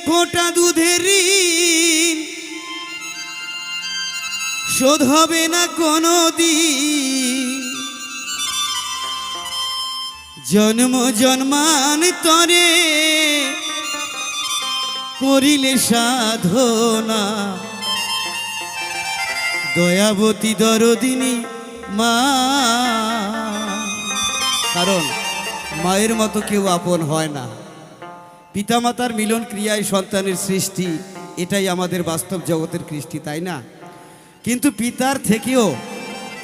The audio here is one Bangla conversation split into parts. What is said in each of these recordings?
ফোঁটা দুধের ঋণ শোধ হবে না কোনো দিন। জন্ম জন্মান্তরে করিলে সাধনা, দয়াবতী দরদিনী মা। কারণ মায়ের মতো কেউ আপন হয় না। পিতামাতার মিলন ক্রিয়ায় সন্তানের সৃষ্টি, এটাই আমাদের বাস্তব জগতের কৃষ্টি, তাই না? কিন্তু পিতার থেকেও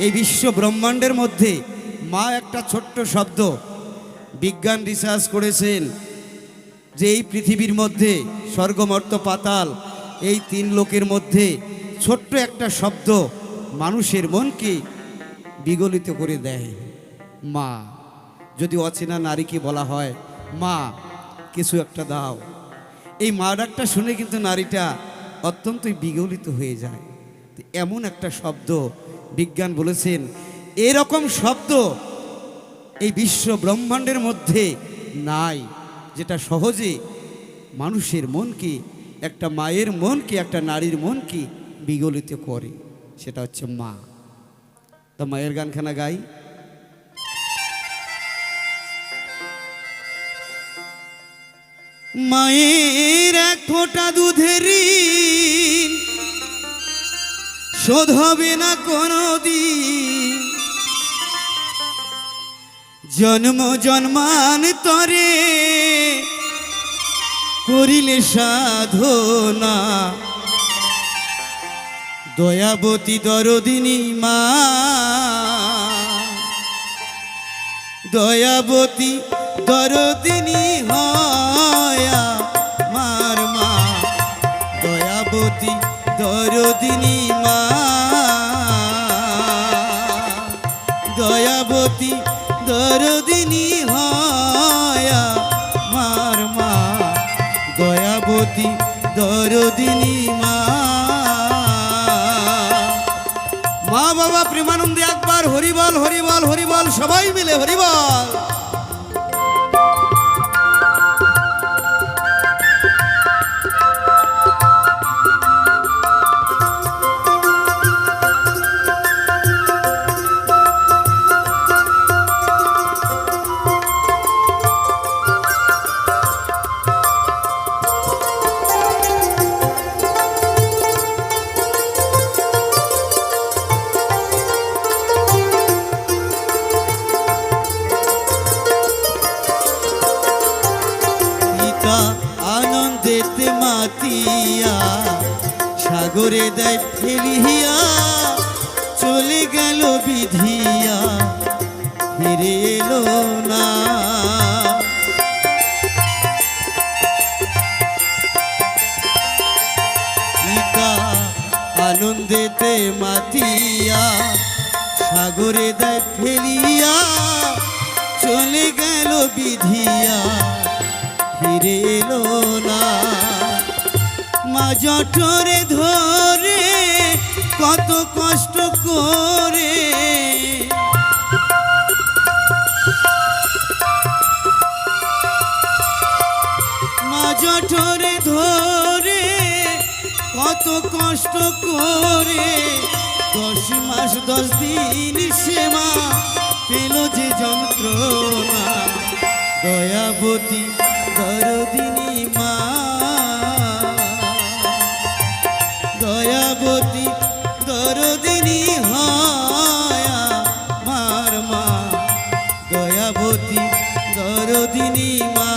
এই বিশ্ব ব্রহ্মাণ্ডের মধ্যে মা একটা ছোট্ট শব্দ। বিজ্ঞান রিসার্চ করেছেন যে এই পৃথিবীর মধ্যে স্বর্গ মর্ত্য পাতাল এই তিন লোকের মধ্যে ছোট্ট একটা শব্দ মানুষের মনকে বিগলিত করে দেয়, মা। যদি অচেনা নারীকে বলা হয় মা কিছু একটা দাও, এই মা ডাকটা শুনে কিন্তু নারীটা অত্যন্তই বিগলিত হয়ে যায়। এমন একটা শব্দ বিজ্ঞান বলেছেন এরকম শব্দ এই বিশ্ব ব্রহ্মাণ্ডের মধ্যে নাই, যেটা সহজে মানুষের মনকে, একটা মায়ের মনকে, একটা নারীর মনকে বিগলিত করে, সেটা হচ্ছে মা। তো মায়ের গানখানা গাই। মায়ের এক ফোঁটা দুধের ঋণ শোধ হবে না কোনো দিন। জন্ম জন্মান্তরে করিলে সাধনা, দয়াবতী দরদিনী মা। দয়াবতী দরদিনী হয় আমার মা, দয়াবতী দরদিনী মা। দয়াবতী দরদিনী হয় আমার মা, দয়াবতী দরদিনী মা। মা বাবা প্রেমানন্দে একবার হরিবল হরিবল হরিবল, সবাই মিলে হরিবল। আনন্দেতে মাতিয়া সাগরে দেয় ফেলিয়া, চলে গেল বিধিয়া ফিরে এলো না। পিতা আনন্দেতে মাতিয়া সাগরে দেয় ফেলিয়া, চলে গেল বিধিয়া ফিরে এলো না। মা জঠরে ধরে কত কষ্ট করে, মা জঠরে ধরে কত কষ্ট করে, 10 মাস 10 দিন সে মা পেল যে যন্ত্রণা। দয়াবতী দরদিনী মা, দয়াবতী দরদিনী হয় আমার মা, দয়াবতী দরদিনী মা।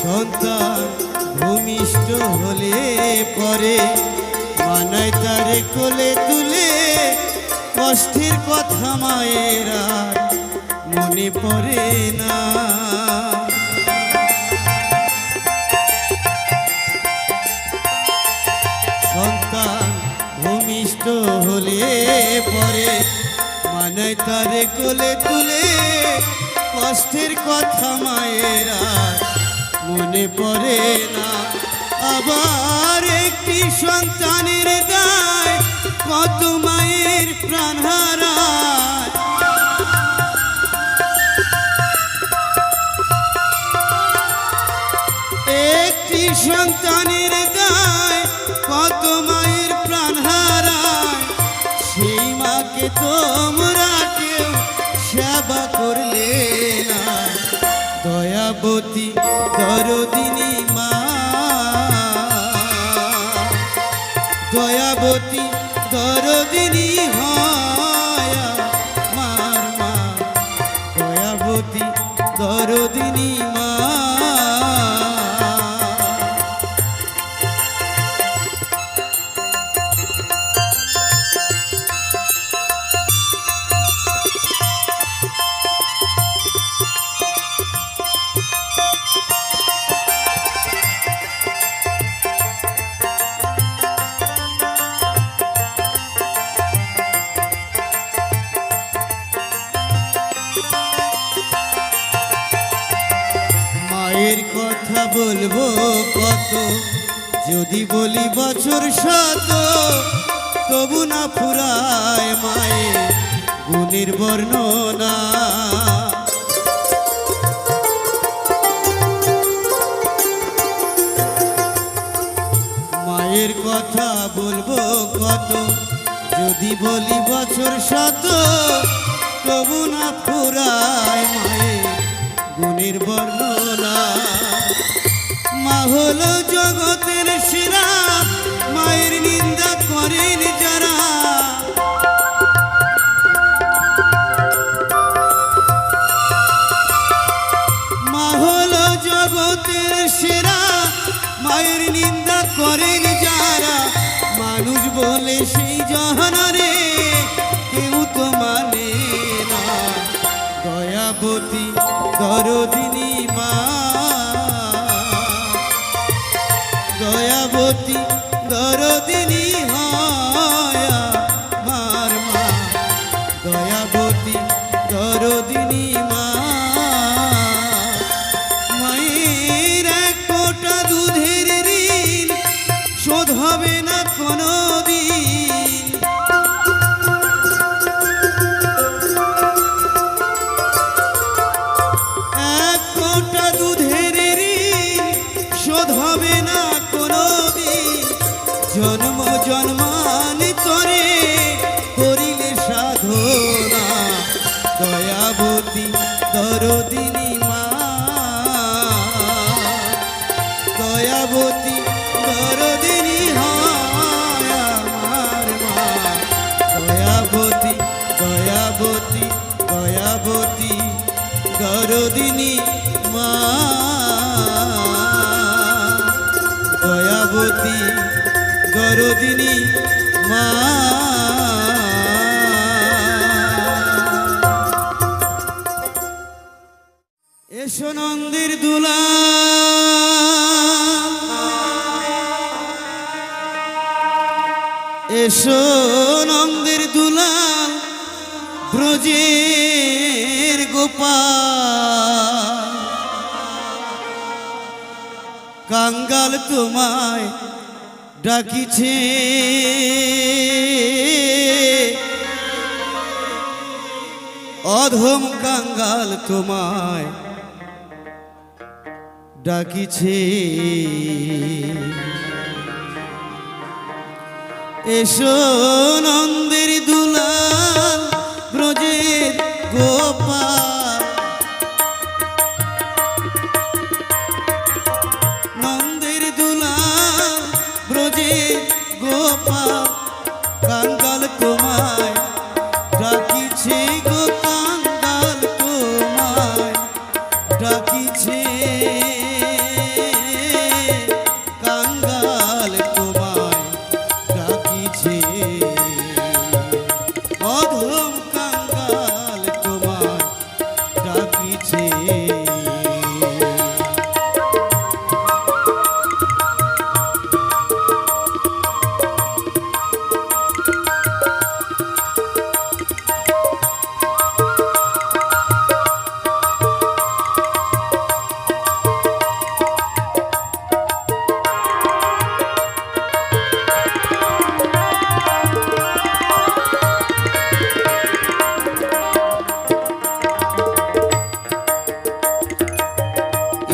সন্তান ভূমিষ্ঠ হলে পরে মানায় তার তারে কোলে তুলে কষ্টের কথা মায়ের আর মনে পড়ে না। সন্তান ভূমিষ্ঠ হলে পরে মানায় তারে কোলে তুলে কষ্টের কথা মায়ের আর মনে পড়ে না। আবার একটি সন্তানের দায় কত মায়ের প্রাণ হারায়। একটি সন্তানের দায় কত মায়ের প্রাণ হারায়। সেই মাকে তোমরা কেউ সেবা করলে না। দয়াবতী দরদিনী মা, দয়াবতী দরদিনী হয় আমার মা, দয়াবতী দরদিনী মা। মায়ের কথা বলবো কত, যদি বলি বছর শত, তবু না ফুরায় মায়ের গুণের বর্ণনা। মায়ের কথা বলবো কত, যদি বলি বছর শত, তবু না ফুরায় মায়ের গুণের বর্ণনা। মা হলো জগতের সেরা, মায়ের নিন্দা করেন যারা। মা হলো জগতের সেরা, মায়ের নিন্দা করেন যারা। মানুষ বলে সেই জহনরে কেউ তো মানে না। দয়াবতী দরদিনী মা, দয়াবতী দরদিনী হয় আমার মা, দয়াবতী দরদিনী মা। মায়ের এক ফোঁটা দুধের ঋণ শোধ হবে না কোনো দিন। এক ফোঁটা দুধের ঋণ শোধ হবে না কোনো দিন। জন্ম জন্মান্তরে করিলে সাধনা। দয়াবতী দরদিনী মা, দয়াবতী দরদিনী হয় আমার মা, দয়াবতী দয়াবতী দয়াবতী দরদিনী মা, দয়াবতী দরদিনী মা। এসো নন্দের দুলা, এসো নন্দের দুলাল, ব্রজের গোপাল। কাঙ্গাল তোমায় ডাকিছে, অধম কাঙ্গাল তোমায় ডাকিছে। এসো নন্দের দুলাল, ব্রজের গোপাল। নন্দের দুলাল, ব্রজের গোপাল। কাঙ্গাল তোমায় ডাকিছে গো, কাঙ্গাল তোমায় ডাকিছে। কাঙ্গাল তোমায় ডাকিছে।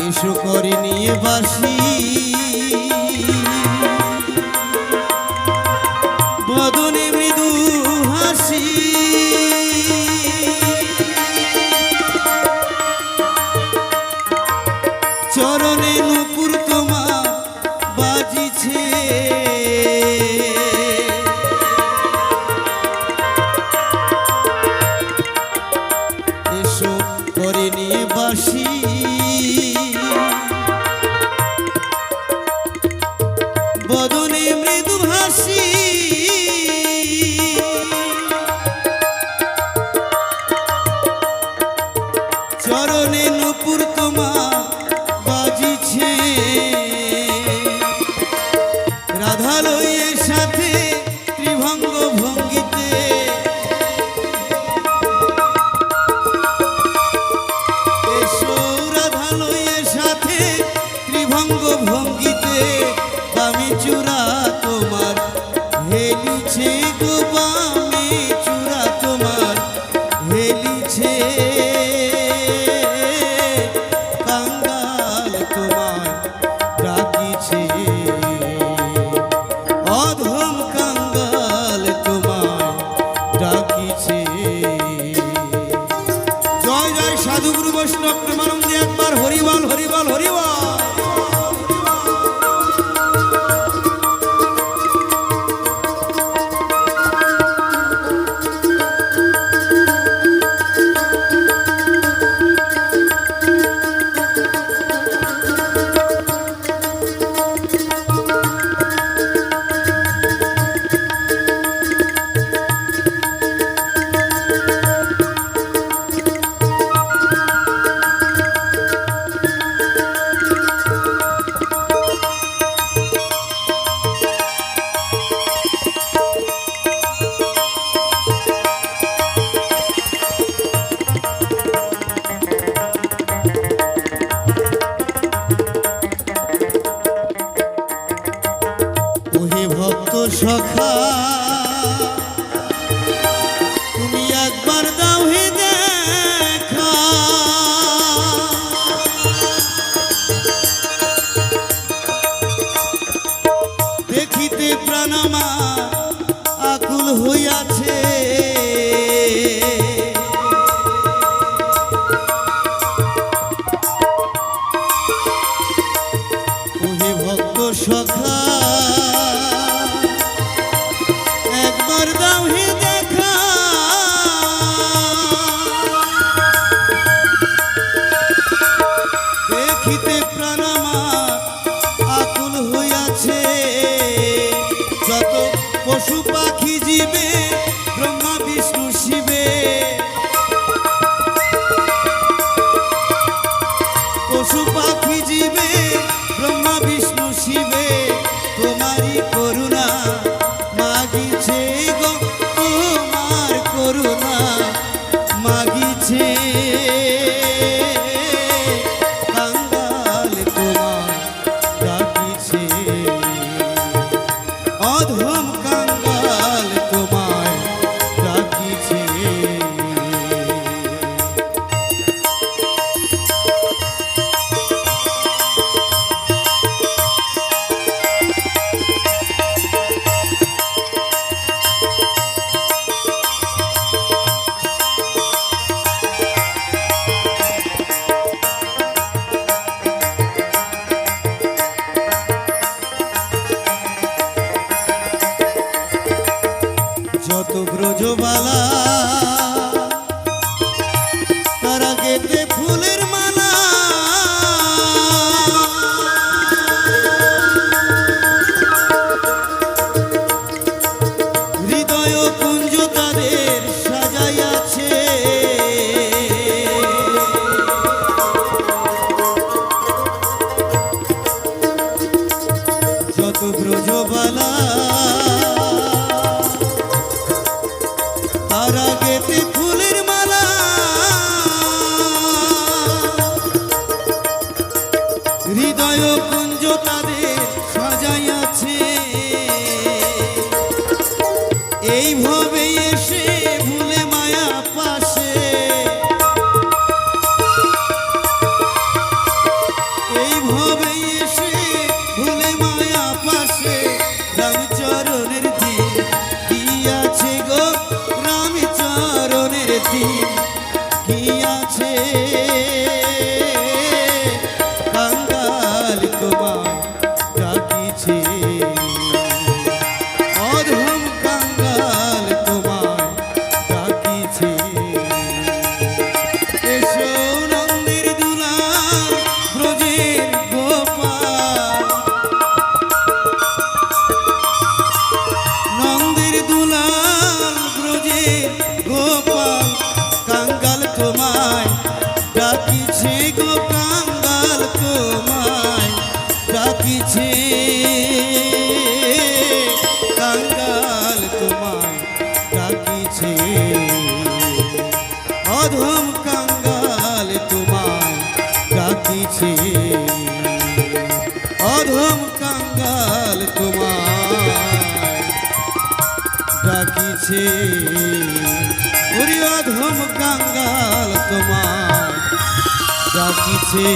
এসো করে নিয়ে বাসি বদনে মৃদু হাসি চরণে নূপুর তোমা বাজিছে এসো করে নিয়ে বাসি বদনে মৃদু হাসি চরণে নূপুর তোমা বাজিছে রাধালয়ের সাথে ত্রিভঙ্গ ভঙ্গিতে এসো রাধালয়ের সাথে ত্রিভঙ্গ ভঙ্গিতে বামে চূড়া তোমার হেলিছে গো বামে চূড়া তোমার হেলিছে কাঙ্গাল তোমায় ডাকিছে অধম কাঙ্গাল তোমায় ডাকিছে জয় জয় সাধুগুরু বৈষ্ণব প্রেমানন্দে একবার হরিবল হরিবল হরিবল ওহে ভক্ত সখা তুমি একবার দাও হে দেখা দেখিতে প্রাণ আমার আকুল হইয়াছে ওহে ভক্ত সখা একবার দাও হে দেখা দেখিতে প্রাণ আমার আকুল হইয়াছে যত পশু পাখি জীবে ব্রহ্মা বিষ্ণু শিবে পশু পাখি জীবে ব্রহ্মা বিষ্ণু শিবে তোমারই করুণা মাগিছে গো তোমার করুণা মাগিছে কাঙ্গাল তোমায় ডাকিছে অধম কাঙ্গাল তোমায় ডাকিছে যত ব্রজবালা তারা গেতে ফুলের মালা হৃদয় কুঞ্জ তাদের সাজাইয়াছে যত ব্রজবালা তারা গেতে ফুলের মালা এসো নন্দের দুলাল ব্রজের গোপাল, নন্দের দুলাল ব্রজের গোপাল, কাঙ্গাল তোমায় ডাকিছে গো, কাঙ্গাল তোমায় ডাকিছে, কাঙ্গাল তোমায় ডাকিছে, অধম কাঙ্গাল তোমায় ডাকিছে, অধম কাঙ্গাল তোমায় ডাকিছে, ওরে অধম কাঙ্গাল তোমায় ডাকিছে।